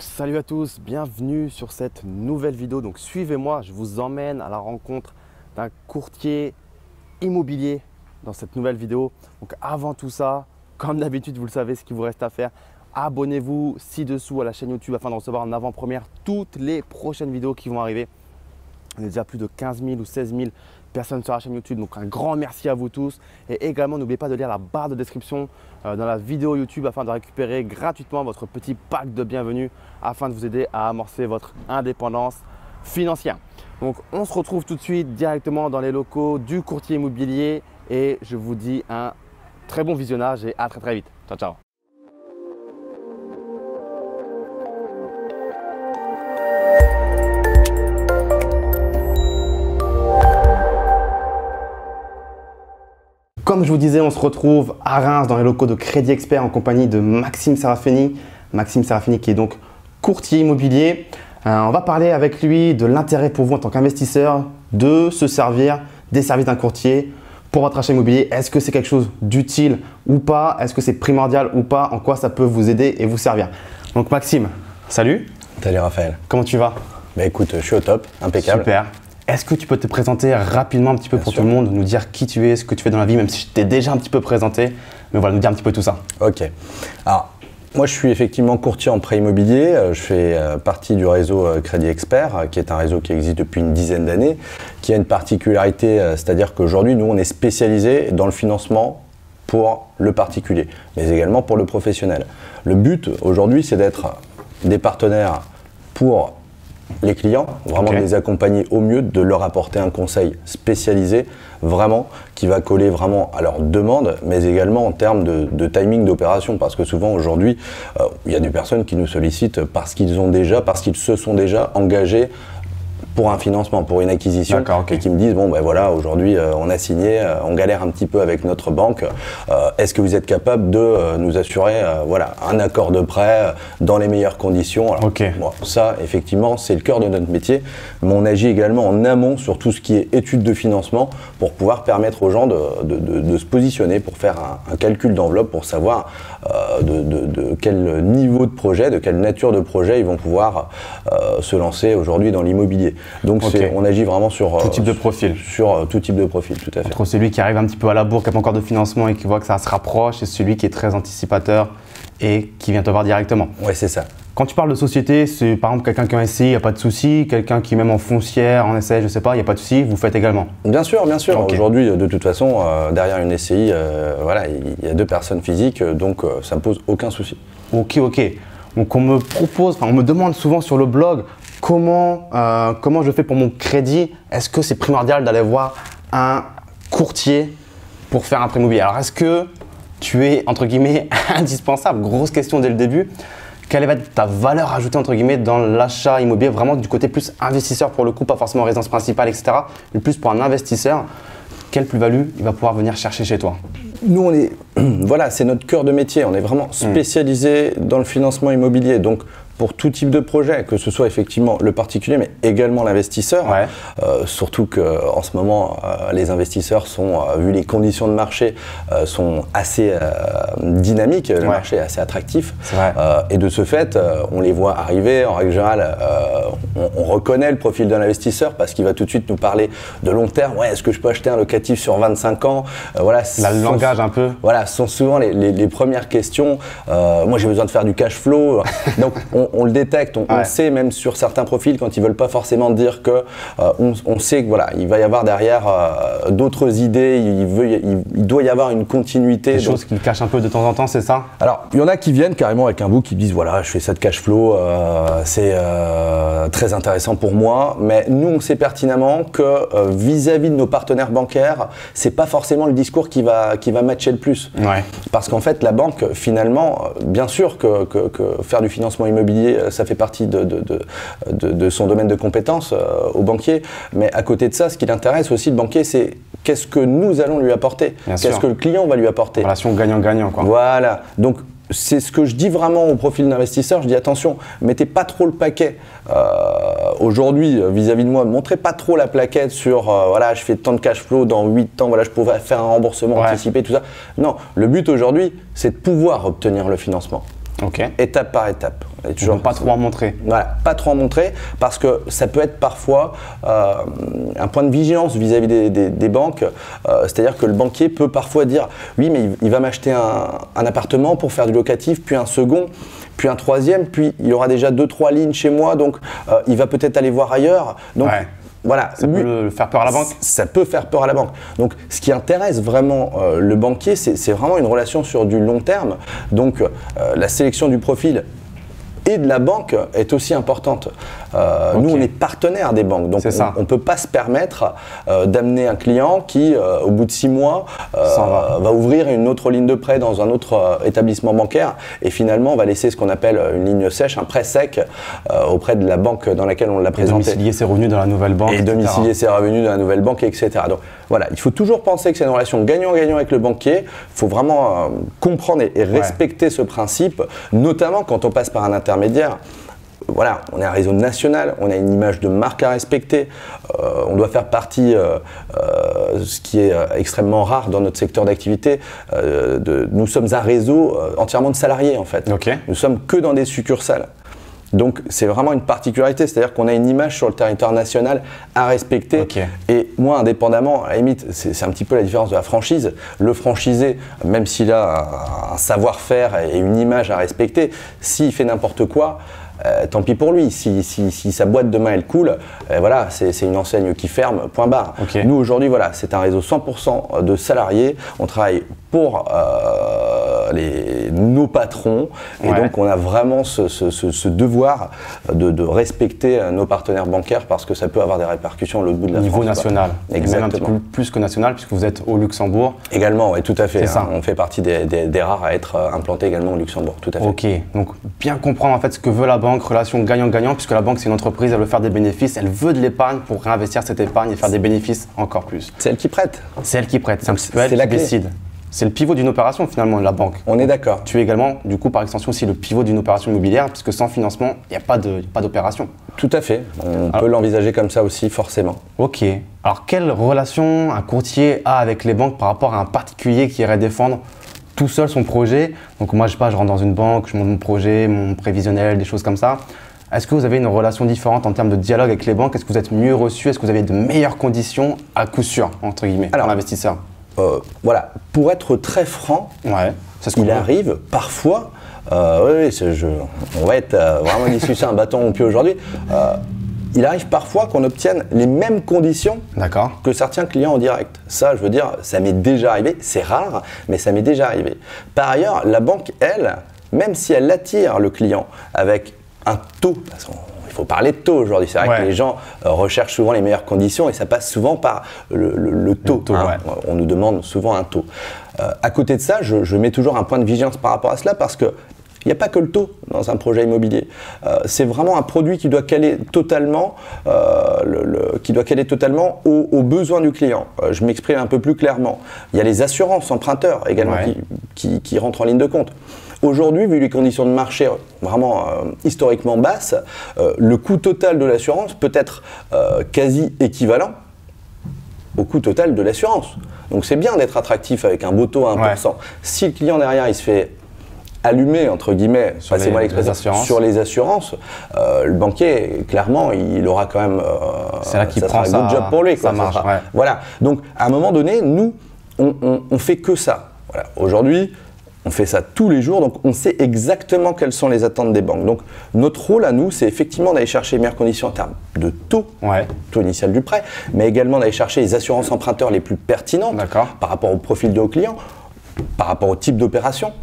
Salut à tous, bienvenue sur cette nouvelle vidéo. Donc suivez-moi, je vous emmène à la rencontre d'un courtier immobilier dans cette nouvelle vidéo. Donc avant tout ça, comme d'habitude, vous le savez, ce qu'il vous reste à faire, abonnez-vous ci-dessous à la chaîne YouTube afin de recevoir en avant-première toutes les prochaines vidéos qui vont arriver. On est déjà plus de 15 000 ou 16 000 personnes sur la chaîne YouTube, donc un grand merci à vous tous. Et également, n'oubliez pas de lire la barre de description dans la vidéo YouTube afin de récupérer gratuitement votre petit pack de bienvenue afin de vous aider à amorcer votre indépendance financière. Donc, on se retrouve tout de suite directement dans les locaux du courtier immobilier et je vous dis un très bon visionnage et à très vite. Ciao, ciao. Comme je vous disais, on se retrouve à Reims dans les locaux de Crédit Expert en compagnie de Maxime Serafini. Maxime Serafini qui est donc courtier immobilier. On va parler avec lui de l'intérêt pour vous en tant qu'investisseur de se servir des services d'un courtier pour votre achat immobilier. Est-ce que c'est quelque chose d'utile ou pas? Est-ce que c'est primordial ou pas? En quoi ça peut vous aider et vous servir? Donc Maxime, salut. Salut Raphaël. Comment tu vas? Bah écoute, je suis au top, impeccable. Super. Est-ce que tu peux te présenter rapidement un petit peu pour tout le monde, nous dire qui tu es, ce que tu fais dans la vie, même si je t'ai déjà un petit peu présenté, mais voilà, nous dire un petit peu tout ça. Ok. Alors, moi je suis effectivement courtier en prêt immobilier. Je fais partie du réseau Crédit Expert, qui est un réseau qui existe depuis une dizaine d'années, qui a une particularité, c'est-à-dire qu'aujourd'hui, nous, on est spécialisé dans le financement pour le particulier, mais également pour le professionnel. Le but aujourd'hui, c'est d'être des partenaires pour les clients, vraiment de les accompagner au mieux, de leur apporter un conseil spécialisé, vraiment, qui va coller vraiment à leurs demandes, mais également en termes de timing d'opération, parce que souvent aujourd'hui, il y a des personnes qui nous sollicitent parce qu'ils se sont déjà engagés pour un financement, pour une acquisition, et qui me disent bon ben voilà, aujourd'hui on a signé, on galère un petit peu avec notre banque, est-ce que vous êtes capable de nous assurer voilà, un accord de prêt dans les meilleures conditions? Alors, bon, ça effectivement c'est le cœur de notre métier, mais on agit également en amont sur tout ce qui est études de financement pour pouvoir permettre aux gens de se positionner, pour faire un calcul d'enveloppe, pour savoir de quel niveau de projet, de quelle nature de projet ils vont pouvoir se lancer aujourd'hui dans l'immobilier. Donc on agit vraiment sur tout type de profil. Sur tout type de profil, tout à fait. Entre celui qui arrive un petit peu à la bourre, qui n'a pas encore de financement et qui voit que ça se rapproche, et celui qui est très anticipateur et qui vient te voir directement. Oui, c'est ça. Quand tu parles de société, c'est par exemple quelqu'un qui a un SCI, il n'y a pas de souci, quelqu'un qui est même en foncière, en SCI, je ne sais pas, il n'y a pas de souci, vous faites également? Bien sûr, bien sûr. Aujourd'hui, de toute façon, derrière une SCI, voilà, il y a deux personnes physiques, donc ça ne pose aucun souci. Ok. Donc on me propose, on me demande souvent sur le blog comment je fais pour mon crédit. Est-ce que c'est primordial d'aller voir un courtier pour faire un prêt immobilier? Alors est-ce que tu es entre guillemets indispensable? Grosse question dès le début. Quelle va être ta valeur ajoutée entre guillemets dans l'achat immobilier, vraiment du côté plus investisseur pour le coup, pas forcément résidence principale, etc. Mais plus pour un investisseur, quelle plus-value il va pouvoir venir chercher chez toi? Nous, on est, voilà, c'est notre cœur de métier. On est vraiment spécialisé dans le financement immobilier. Donc, pour tout type de projet, que ce soit effectivement le particulier, mais également l'investisseur. Surtout qu'en ce moment, les investisseurs sont, vu les conditions de marché, sont assez dynamiques. Le marché est assez attractif. Et de ce fait, on les voit arriver. En règle générale, on reconnaît le profil de l'investisseur parce qu'il va tout de suite nous parler de long terme. Ouais, est-ce que je peux acheter un locatif sur 25 ans? Voilà, le langage un peu. Voilà, ce sont souvent les premières questions. Moi, j'ai besoin de faire du cash flow. Donc, on le détecte, on sait même sur certains profils quand ils veulent pas forcément dire que on sait que voilà, il va y avoir derrière d'autres idées, il doit y avoir une continuité. Des choses qu'ils cachent un peu de temps en temps, c'est ça? Alors, il y en a qui viennent carrément avec un book qui disent voilà, je fais ça de cash flow, c'est très intéressant pour moi, mais nous on sait pertinemment que vis-à-vis de nos partenaires bancaires, c'est pas forcément le discours qui va matcher le plus. Parce qu'en fait, la banque finalement, bien sûr que faire du financement immobilier, ça fait partie de son domaine de compétences au banquier. Mais à côté de ça, ce qui l'intéresse aussi le banquier, c'est qu'est-ce que nous allons lui apporter, qu'est-ce que le client va lui apporter. Relation gagnant-gagnant, quoi. Voilà. Donc, c'est ce que je dis vraiment au profil d'investisseur. Je dis attention, mettez pas trop le paquet. Aujourd'hui, vis-à-vis de moi, montrez pas trop la plaquette sur voilà, je fais tant de cash flow dans 8 ans, voilà, je pourrais faire un remboursement anticipé, tout ça. Non, le but aujourd'hui, c'est de pouvoir obtenir le financement. étape par étape. Toujours pas trop en montrer. Voilà, pas trop en montrer parce que ça peut être parfois un point de vigilance vis-à-vis des banques. C'est-à-dire que le banquier peut parfois dire oui, mais il va m'acheter un appartement pour faire du locatif, puis un second, puis un troisième, puis il aura déjà 2-3 lignes chez moi, donc il va peut-être aller voir ailleurs. Donc, voilà, ça peut faire peur à la banque. Ça peut faire peur à la banque. Donc, ce qui intéresse vraiment le banquier, c'est vraiment une relation sur du long terme. Donc, la sélection du profil et de la banque est aussi importante. Nous, on est partenaire des banques, donc on ne peut pas se permettre d'amener un client qui, au bout de 6 mois, va ouvrir une autre ligne de prêt dans un autre établissement bancaire et finalement va laisser ce qu'on appelle une ligne sèche, un prêt sec auprès de la banque dans laquelle on l'a présenté. Et domicilier ses revenus dans la nouvelle banque. Et domicilier ses revenus dans la nouvelle banque, etc. Donc voilà, il faut toujours penser que c'est une relation gagnant-gagnant avec le banquier. Il faut vraiment comprendre et respecter ce principe, notamment quand on passe par un intermédiaire. Voilà, on est un réseau national, on a une image de marque à respecter, on doit faire partie, ce qui est extrêmement rare dans notre secteur d'activité, nous sommes un réseau entièrement de salariés en fait. Nous sommes que dans des succursales. Donc c'est vraiment une particularité, c'est-à-dire qu'on a une image sur le territoire national à respecter. Et moi, indépendamment, à la limite, c'est un petit peu la différence de la franchise. Le franchisé, même s'il a un savoir-faire et une image à respecter, s'il fait n'importe quoi, tant pis pour lui. Si sa boîte demain elle coule, voilà, c'est une enseigne qui ferme, point barre. Nous aujourd'hui, voilà, c'est un réseau 100% de salariés. On travaille pour nos patrons et donc on a vraiment ce devoir de respecter nos partenaires bancaires parce que ça peut avoir des répercussions à l'autre bout de la France. Au niveau national, exactement. Même un petit peu plus que national puisque vous êtes au Luxembourg. Également, oui, tout à fait. Hein, on fait partie des rares à être implantés également au Luxembourg, tout à fait. Ok, donc bien comprendre en fait ce que veut la banque, relation gagnant-gagnant puisque la banque c'est une entreprise, elle veut faire des bénéfices, elle veut de l'épargne pour réinvestir cette épargne et faire des bénéfices encore plus. C'est elle qui prête. C'est elle qui prête, c'est un petit peu elle qui décide. C'est le pivot d'une opération finalement, la banque. On est d'accord. Tu es également, du coup, par extension aussi le pivot d'une opération immobilière, puisque sans financement, il n'y a pas d'opération. Tout à fait. On peut l'envisager comme ça aussi, forcément. Ok. Alors, quelle relation un courtier a avec les banques par rapport à un particulier qui irait défendre tout seul son projet? Donc, moi, je sais pas, je rentre dans une banque, je monte mon projet, mon prévisionnel, des choses comme ça. Est-ce que vous avez une relation différente en termes de dialogue avec les banques? Est-ce que vous êtes mieux reçu? Est-ce que vous avez de meilleures conditions à coup sûr, entre guillemets, pour l'investisseur? Voilà, pour être très franc, il arrive parfois, on va être vraiment discuté un bâton au pied aujourd'hui, il arrive parfois qu'on obtienne les mêmes conditions que certains clients en direct. Ça, je veux dire, ça m'est déjà arrivé, c'est rare, mais ça m'est déjà arrivé. Par ailleurs, la banque, elle, même si elle attire le client avec un taux, parce il faut parler de taux aujourd'hui. C'est vrai que les gens recherchent souvent les meilleures conditions et ça passe souvent par le taux. On nous demande souvent un taux. À côté de ça, je mets toujours un point de vigilance par rapport à cela parce que il n'y a pas que le taux dans un projet immobilier. C'est vraiment un produit qui doit caler totalement, aux besoins du client. Je m'exprime un peu plus clairement. Il y a les assurances emprunteurs également qui rentrent en ligne de compte. Aujourd'hui, vu les conditions de marché vraiment historiquement basses, le coût total de l'assurance peut être quasi équivalent au coût total de l'assurance. Donc c'est bien d'être attractif avec un beau taux à 1%. Si le client derrière il se fait allumer, entre guillemets, passez-moi l'expression, sur les assurances, le banquier, clairement, il aura quand même c'est là qu'il prend un good job pour lui. Ça marche, Voilà. Donc à un moment donné, nous, on fait que ça. Voilà. Aujourd'hui, on fait ça tous les jours, donc on sait exactement quelles sont les attentes des banques. Donc notre rôle à nous, c'est effectivement d'aller chercher les meilleures conditions en termes de taux, taux initial du prêt, mais également d'aller chercher les assurances emprunteurs les plus pertinentes par rapport au profil de nos clients, par rapport au type d'opération.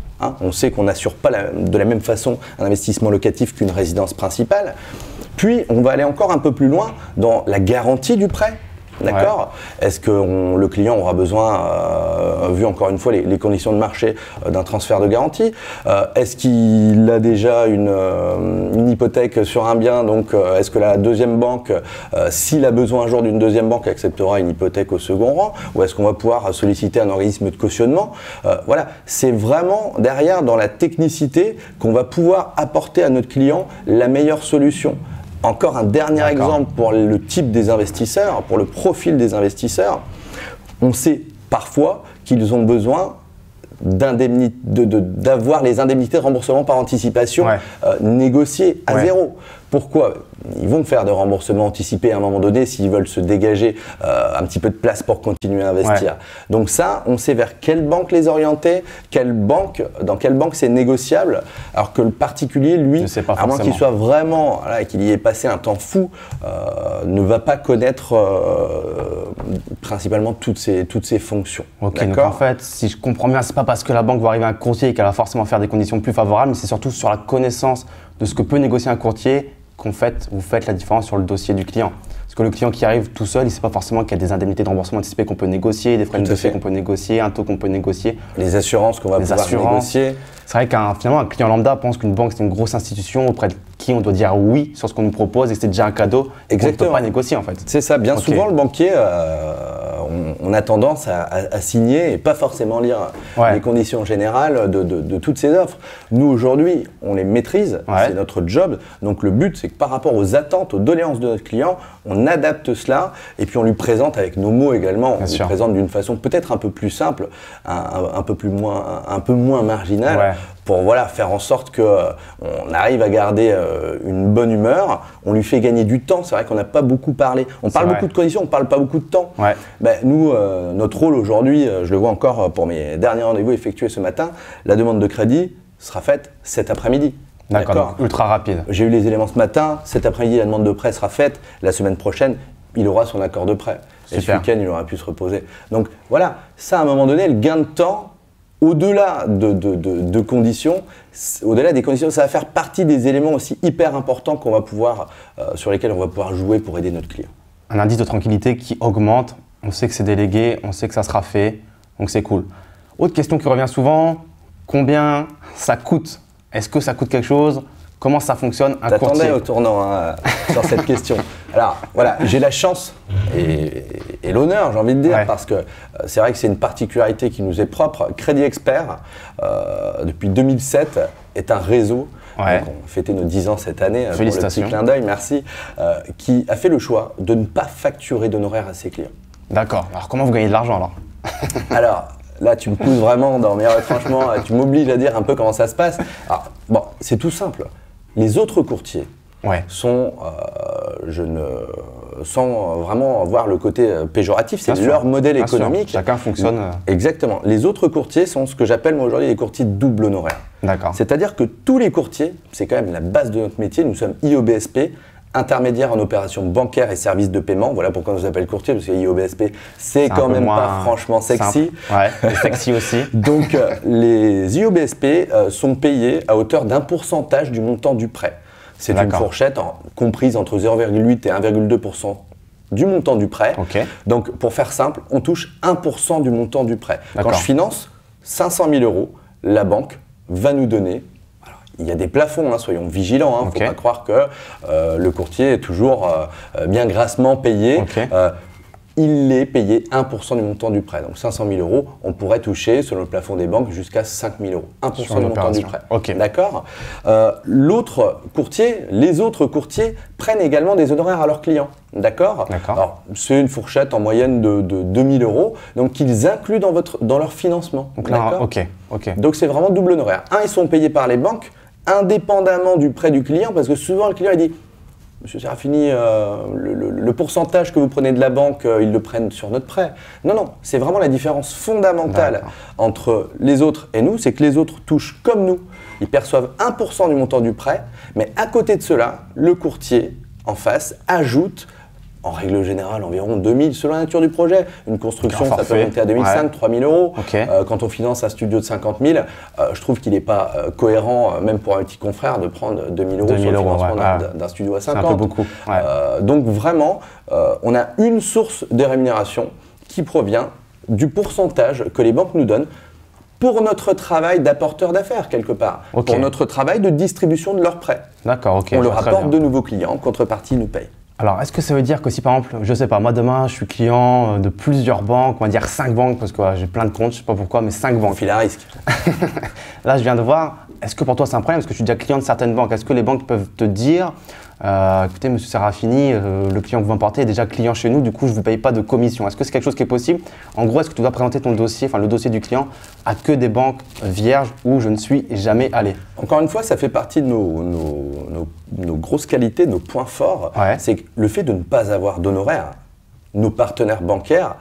On sait qu'on n'assure pas de la même façon un investissement locatif qu'une résidence principale. Puis on va aller encore un peu plus loin dans la garantie du prêt. D'accord. Est-ce que le client aura besoin, vu encore une fois les conditions de marché, d'un transfert de garantie? Est-ce qu'il a déjà une hypothèque sur un bien? Donc, est-ce que la deuxième banque, s'il a besoin un jour d'une deuxième banque, acceptera une hypothèque au second rang? Ou est-ce qu'on va pouvoir solliciter un organisme de cautionnement? Voilà, c'est vraiment derrière dans la technicité qu'on va pouvoir apporter à notre client la meilleure solution. Encore un dernier exemple pour le type des investisseurs, pour le profil des investisseurs. On sait parfois qu'ils ont besoin d'avoir les indemnités de remboursement par anticipation négociées à zéro. Pourquoi? Ils vont faire de remboursement anticipé à un moment donné s'ils veulent se dégager un petit peu de place pour continuer à investir. Donc ça, on sait vers quelle banque les orienter, dans quelle banque c'est négociable, alors que le particulier, lui, à moins qu'il soit vraiment, qu'il y ait passé un temps fou, ne va pas connaître principalement toutes ces fonctions. Ok, donc en fait, si je comprends bien, c'est pas parce que la banque va arriver à un courtier et qu'elle va forcément faire des conditions plus favorables, mais c'est surtout sur la connaissance de ce que peut négocier un courtier vous faites la différence sur le dossier du client. Parce que le client qui arrive tout seul, il ne sait pas forcément qu'il y a des indemnités de remboursement anticipé qu'on peut négocier, des frais de dossier qu'on peut négocier, un taux qu'on peut négocier. Les assurances qu'on va pouvoir négocier. C'est vrai qu'un client lambda pense qu'une banque c'est une grosse institution auprès de qui on doit dire oui sur ce qu'on nous propose et que c'est déjà un cadeau qu'on ne peut pas négocier en fait. C'est ça, bien souvent le banquier, on a tendance à signer et pas forcément lire les conditions générales de toutes ces offres. Nous aujourd'hui, on les maîtrise, c'est notre job. Donc le but c'est que par rapport aux attentes, aux doléances de notre client, on adapte cela et puis on lui présente avec nos mots également, on lui présente d'une façon peut-être un peu plus simple, un peu moins marginale. Pour faire en sorte qu'on arrive à garder une bonne humeur, on lui fait gagner du temps. C'est vrai qu'on n'a pas beaucoup parlé. On parle beaucoup de conditions, on ne parle pas beaucoup de temps. Nous, notre rôle aujourd'hui, je le vois encore pour mes derniers rendez-vous effectués ce matin, la demande de crédit sera faite cet après-midi. D'accord, ultra rapide. J'ai eu les éléments ce matin, cet après-midi la demande de prêt sera faite, la semaine prochaine, il aura son accord de prêt. Et ce week-end, il aura pu se reposer. Donc voilà, ça à un moment donné, le gain de temps, au-delà de conditions, au-delà des conditions, ça va faire partie des éléments aussi hyper importants qu'on va pouvoir, sur lesquels on va pouvoir jouer pour aider notre client. Un indice de tranquillité qui augmente, on sait que c'est délégué, on sait que ça sera fait, donc c'est cool. Autre question qui revient souvent, combien ça coûte? Est-ce que ça coûte quelque chose? Comment ça fonctionne un courtier? T'attendais au tournant sur cette question. Alors voilà, j'ai la chance et l'honneur, j'ai envie de dire, parce que c'est vrai que c'est une particularité qui nous est propre. Crédit Expert, depuis 2007, est un réseau. Donc on a fêté nos 10 ans cette année. Félicitations. Pour le petit clin d'œil, merci. Qui a fait le choix de ne pas facturer d'honoraires à ses clients. D'accord. Alors comment vous gagnez de l'argent alors? Alors, là, tu me pousses vraiment dans mes retranchements, tu m'obliges à dire un peu comment ça se passe. Alors, bon, c'est tout simple. Les autres courtiers sont, sans vraiment voir le côté péjoratif, c'est leur modèle économique. Chacun fonctionne. Exactement. Les autres courtiers sont ce que j'appelle moi aujourd'hui les courtiers double honoraire. D'accord. C'est-à-dire que tous les courtiers, c'est quand même la base de notre métier, nous sommes IOBSP, intermédiaire en opérations bancaires et services de paiement. Voilà pourquoi on nous appelle courtier, parce que IOBSP, c'est quand même pas franchement sexy. Sexy aussi. Donc, les IOBSP sont payés à hauteur d'1 pourcentage du montant du prêt. C'est une fourchette comprise entre 0,8 et 1,2% du montant du prêt. Donc, pour faire simple, on touche 1% du montant du prêt. Quand je finance 500 000 €, la banque va nous donner. Il y a des plafonds, soyons vigilants. Il ne faut pas croire que le courtier est toujours bien grassement payé. Il est payé 1% du montant du prêt. Donc 500 000 €, on pourrait toucher, selon le plafond des banques, jusqu'à 5 000 €. 1% du montant du prêt. D'accord. Les autres courtiers prennent également des honoraires à leurs clients. D'accord. Alors, c'est une fourchette en moyenne de 2 000 €, donc qu'ils incluent dans leur financement. Donc c'est vraiment double honoraire. Ils sont payés par les banques, indépendamment du prêt du client, parce que souvent le client il dit « Monsieur Serafini, le pourcentage que vous prenez de la banque, ils le prennent sur notre prêt. » Non, c'est vraiment la différence fondamentale entre les autres et nous, c'est que les autres touchent comme nous. Ils perçoivent 1% du montant du prêt, mais à côté de cela, le courtier en face ajoute en règle générale environ 2 000 selon la nature du projet. Une construction, ça peut monter à 2 500, 3 000 €. Quand on finance un studio de 50 000, je trouve qu'il n'est pas cohérent, même pour un petit confrère, de prendre 2 000 € sur le financement d'un studio à 50. C'est un peu beaucoup. Donc vraiment, on a une source de rémunération qui provient du pourcentage que les banques nous donnent pour notre travail d'apporteur d'affaires quelque part, pour notre travail de distribution de leurs prêts. On leur apporte de nouveaux clients, en contrepartie, ils nous payent. Alors, est-ce que ça veut dire que si par exemple, je sais pas, moi demain, je suis client de plusieurs banques, on va dire 5 banques, parce que j'ai plein de comptes, je sais pas pourquoi, mais 5 banques. Fil à risque. Là, je viens de voir, est-ce que pour toi c'est un problème? Parce que je suis déjà client de certaines banques. Est-ce que les banques peuvent te dire écoutez, monsieur Serafini, le client que vous m'apportez est déjà client chez nous, du coup je ne vous paye pas de commission. Est-ce que c'est quelque chose qui est possible? En gros, est-ce que tu dois présenter ton dossier, enfin le dossier du client, à que des banques vierges où je ne suis jamais allé? Encore une fois, ça fait partie de nos grosses qualités, nos points forts. Ouais. C'est que le fait de ne pas avoir d'honoraires. Nos partenaires bancaires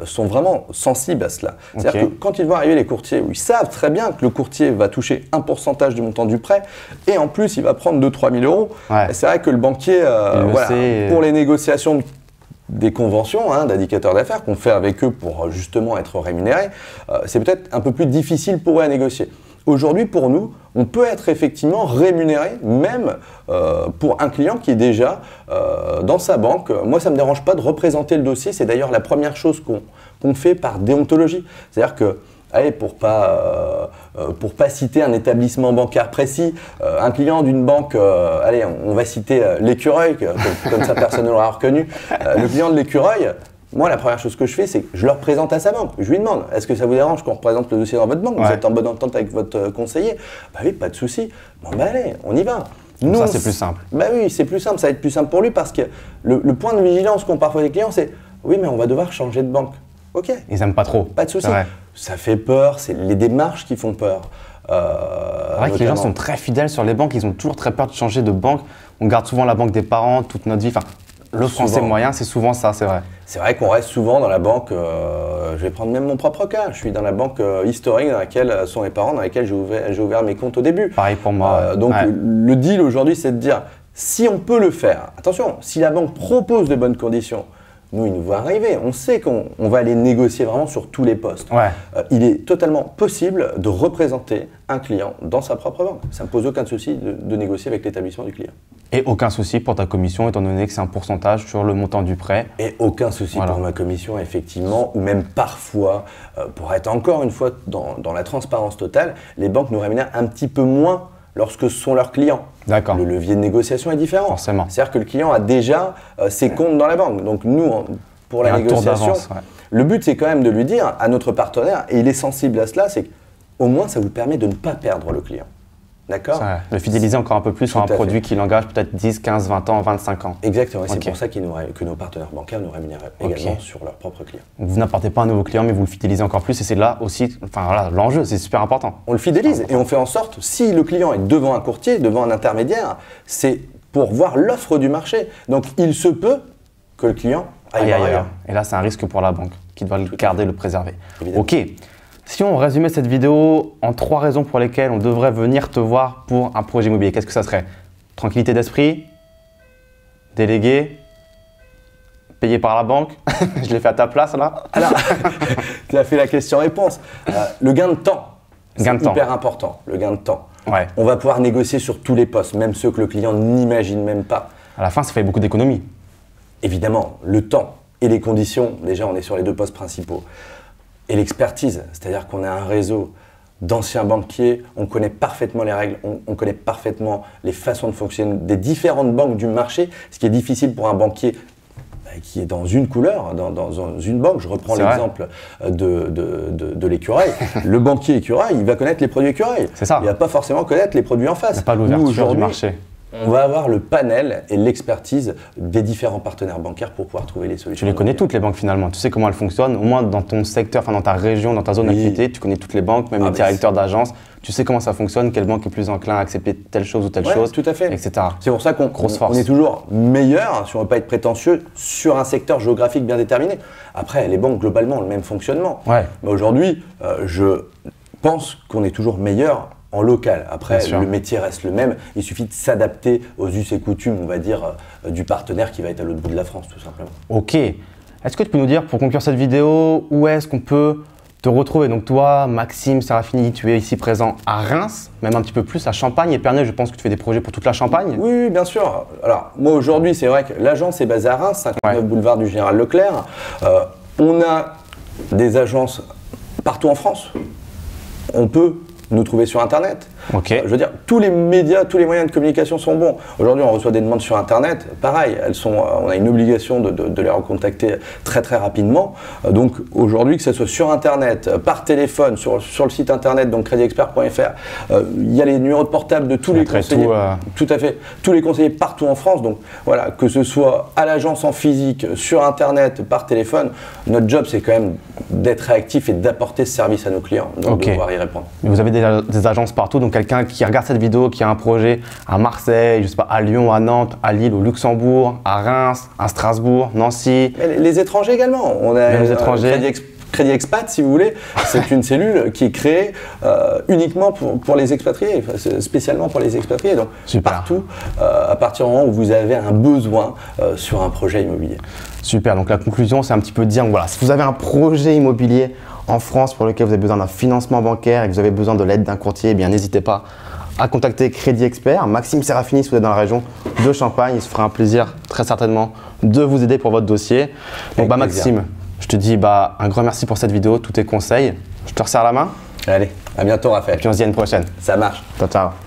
sont vraiment sensibles à cela. C'est-à-dire que quand ils vont arriver les courtiers, où ils savent très bien que le courtier va toucher un pourcentage du montant du prêt et en plus il va prendre 2 000 – 3 000 euros, c'est vrai que le banquier, pour les négociations des conventions d'indicateurs d'affaires qu'on fait avec eux pour justement être rémunérés, c'est peut-être un peu plus difficile pour eux à négocier. Aujourd'hui, pour nous, on peut être effectivement rémunéré, même pour un client qui est déjà dans sa banque. Moi, ça ne me dérange pas de représenter le dossier. C'est d'ailleurs la première chose qu'on fait par déontologie. C'est-à-dire que, allez, pour pas citer un établissement bancaire précis, un client d'une banque, allez, on va citer l'Écureuil, comme ça personne ne l'aura reconnu. Le client de l'Écureuil, moi, la première chose que je fais, c'est que je le représente à sa banque. Je lui demande, est-ce que ça vous dérange qu'on représente le dossier dans votre banque? Vous êtes en bonne entente avec votre conseiller? Bah oui, pas de souci. Bon, bah allez, on y va. Nous, ça, c'est plus simple. Bah oui, c'est plus simple. Ça va être plus simple pour lui parce que le point de vigilance qu'ont parfois les clients, c'est oui, mais on va devoir changer de banque. Ok. Ils n'aiment pas trop. Pas de souci. Ça fait peur, c'est les démarches qui font peur. C'est vrai que les gens sont très fidèles sur les banques, ils ont toujours très peur de changer de banque. On garde souvent la banque des parents toute notre vie. Enfin, le français moyen, c'est souvent ça, c'est vrai. C'est vrai qu'on reste souvent dans la banque, je vais prendre même mon propre cas, je suis dans la banque historique dans laquelle sont mes parents, dans laquelle j'ai ouvert mes comptes au début. Pareil pour moi. Donc le deal aujourd'hui, c'est de dire, si on peut le faire, attention, si la banque propose de bonnes conditions, nous, il nous voit arriver. On sait qu'on va aller négocier vraiment sur tous les postes. Il est totalement possible de représenter un client dans sa propre banque. Ça ne pose aucun souci de négocier avec l'établissement du client. Et aucun souci pour ta commission, étant donné que c'est un pourcentage sur le montant du prêt. Et aucun souci pour ma commission, effectivement, ou même parfois, pour être encore une fois dans la transparence totale, les banques nous rémunèrent un petit peu moins lorsque ce sont leurs clients. D'accord. Le levier de négociation est différent. Forcément. C'est-à-dire que le client a déjà ses comptes dans la banque. Donc nous, pour la négociation, le but c'est quand même de lui dire à notre partenaire, et il est sensible à cela, c'est qu'au moins ça vous permet de ne pas perdre le client. D'accord? Le fidéliser encore un peu plus sur un produit qui l'engage peut-être 10, 15, 20 ans, 25 ans. Exactement, c'est pour ça que nos partenaires bancaires nous rémunèrent également sur leurs propres clients. Donc vous n'apportez pas un nouveau client, mais vous le fidélisez encore plus et c'est là aussi, l'enjeu, c'est super important. On le fidélise et on fait en sorte, si le client est devant un courtier, devant un intermédiaire, c'est pour voir l'offre du marché. Donc il se peut que le client aille ailleurs. Et là, c'est un risque pour la banque qui doit le garder, le préserver. Évidemment. Ok. Si on résumait cette vidéo en 3 raisons pour lesquelles on devrait venir te voir pour un projet immobilier, qu'est-ce que ça serait? Tranquillité d'esprit, délégué, payé par la banque. Je l'ai fait à ta place là. Alors, tu as fait la question-réponse. Le gain de temps, c'est hyper important, le gain de temps. On va pouvoir négocier sur tous les postes, même ceux que le client n'imagine même pas. À la fin, ça fait beaucoup d'économies. Évidemment, le temps et les conditions, déjà on est sur les 2 postes principaux. Et l'expertise, c'est-à-dire qu'on a un réseau d'anciens banquiers, on connaît parfaitement les règles, on connaît parfaitement les façons de fonctionner des différentes banques du marché, ce qui est difficile pour un banquier qui est dans une couleur, dans une banque. Je reprends l'exemple de l'Écureuil. Le banquier Écureuil, il va connaître les produits Écureuil. C'est ça. Il ne va pas forcément connaître les produits en face. Il n'y a pas l'ouverture du marché. On va avoir le panel et l'expertise des différents partenaires bancaires pour pouvoir trouver les solutions. Tu les connais toutes les banques finalement, tu sais comment elles fonctionnent, au moins dans ton secteur, enfin dans ta région, dans ta zone d'activité, tu connais toutes les banques, même les directeurs d'agence, tu sais comment ça fonctionne, quelle banque est plus enclin à accepter telle chose ou telle chose, tout à fait. etc. C'est pour ça qu'on est toujours meilleur, si on ne veut pas être prétentieux, sur un secteur géographique bien déterminé. Après, les banques globalement ont le même fonctionnement. Mais aujourd'hui, je pense qu'on est toujours meilleur en local. Après, le métier reste le même. Il suffit de s'adapter aux us et coutumes, on va dire, du partenaire qui va être à l'autre bout de la France, tout simplement. Ok. Est-ce que tu peux nous dire, pour conclure cette vidéo, où est-ce qu'on peut te retrouver? Donc toi, Maxime Serafini, tu es ici présent à Reims, même un petit peu plus à Champagne. Et Pernay, je pense que tu fais des projets pour toute la Champagne. Oui, bien sûr. Alors, moi aujourd'hui, c'est vrai que l'agence est basée à Reims, 59 boulevard du Général Leclerc. On a des agences partout en France. On peut nous trouver sur Internet. Je veux dire, tous les médias, tous les moyens de communication sont bons. Aujourd'hui, on reçoit des demandes sur Internet. Pareil, on a une obligation de les recontacter très très rapidement. Donc aujourd'hui, que ce soit sur Internet, par téléphone, sur le site Internet, donc créditexpert.fr, il y a les numéros de portable de tous les conseillers. Tout à fait, tous les conseillers partout en France. Donc voilà, que ce soit à l'agence en physique, sur Internet, par téléphone, notre job c'est quand même d'être réactif et d'apporter ce service à nos clients, donc de pouvoir y répondre. Mais vous avez des agences partout, donc quelqu'un qui regarde cette vidéo, qui a un projet à Marseille, je sais pas, à Lyon, à Nantes, à Lille, au Luxembourg, à Reims, à Strasbourg, Nancy. Mais les étrangers également. On a les étrangers. Crédit Expat, si vous voulez, c'est une cellule qui est créée uniquement pour les expatriés, spécialement pour les expatriés. Donc partout, à partir du moment où vous avez un besoin sur un projet immobilier. Super, donc la conclusion, c'est un petit peu de dire, voilà, si vous avez un projet immobilier en France pour lequel vous avez besoin d'un financement bancaire et que vous avez besoin de l'aide d'un courtier, eh bien n'hésitez pas à contacter Crédit Expert. Maxime Serafini, si vous êtes dans la région de Champagne, il se fera un plaisir très certainement de vous aider pour votre dossier. Donc Maxime, je te dis un grand merci pour cette vidéo, tous tes conseils. Je te resserre la main. Allez, à bientôt Raphaël. Et puis on se dit à une prochaine. Ça marche. Ciao, ciao.